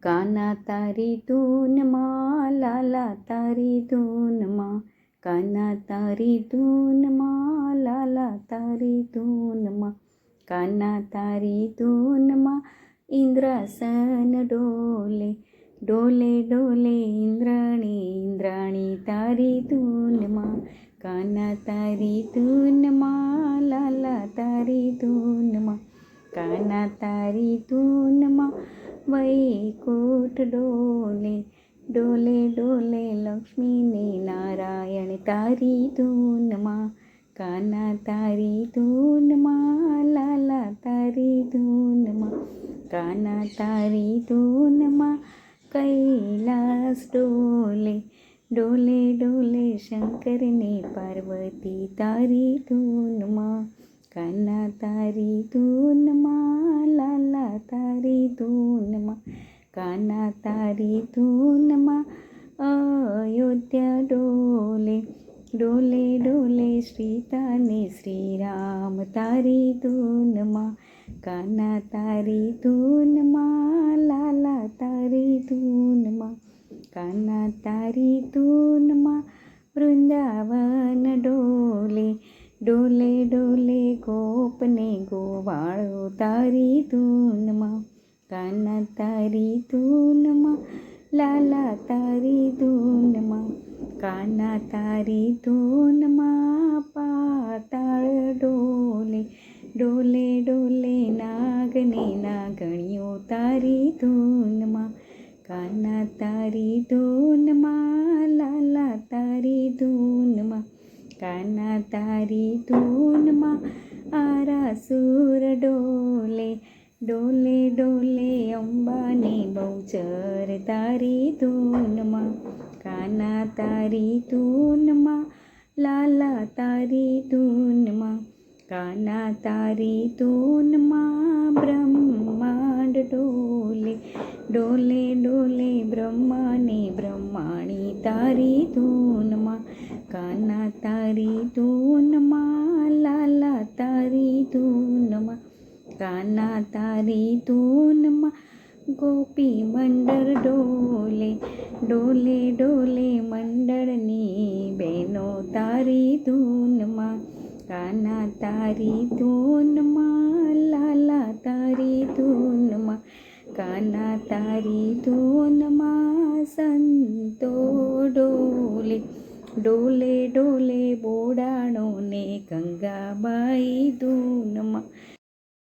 કાના તારી ધૂનમાં, લાલા તારી ધૂનમાં, કાના તારી ધૂનમાં, લાલા તારી ધૂનમાં, કાના તારી ધૂનમાં ઇન્દ્રાસન ડોલે, ડોલે ડોલે ઇન્દ્રાણી, ઇન્દ્રાણી તારી ધૂનમાં, કાના તારી ધૂનમાં, લાલા તારી ધૂનમાં, કાના તારી ધૂનમાં વૈકુંઠ ડોલે, ડોલે ડોલે લક્ષ્મી ને નારાયણ તારી ધૂનમાં, કાના તારી ધૂનમાં, લાલા તારી ધૂનમાં, કાના તારી ધૂનમાં કૈલાસ ડોલે, ડોલે ડોલે શંકર ને પાર્વતી તારી ધૂનમાં, કાના તારી ધૂનમાં, લાલા તારી ધૂનમાં, કાના તારી ધૂનમાં અયોધ્યા ડોલે, ડોલે ડોલે સીતા ને શ્રીરામ તારી ધૂનમાં, કાના તારી ધૂનમાં, લાલા તારી ધૂનમાં, કાના તારી ધૂનમાં વૃંદાવન ડોલે, ડોલે ડોલે ગોપને ગોવાળો તારી ધૂનમાં, કાના તારી ધૂનમાં, લાલા તારી ધૂનમાં, કાના તારી ધૂનમાં પાતાળ ડોલે, ડોલે ડોલે નાગને નાગણીઓ તારી ધૂનમાં, કાના તારી ધૂનમાં, લાલા તારી ધૂનમાં, કાના તારી ધૂનમાં આરાસુર ડોલે, ડોલે ડોલે અંબાને બહુચર તારી ધૂનમાં, કાના તારી ધૂનમાં, લાલા તારી ધૂનમાં, કાના તારી ધૂનમાં બ્રહ્માંડ ડોલે, ડોલે ડોલે બ્રહ્માને બ્રહ્માણી તારી ધૂનમાં, કાના તારી ધૂનમાં, લાલા તારી ધૂનમાં, કાના તારી ધૂનમાં ગોપી મંડળ ડોલે, ડોલે ડોલે મંડળની બહેનો તારી ધૂનમાં, કાના તારી ધૂનમાં, લાલા તારી ધૂનમાં, કાના તારી ધૂનમાં સંતો ડોલે, ડોલે ડોલે બોડાણો ને ગંગાબાઈ ધૂનમાં,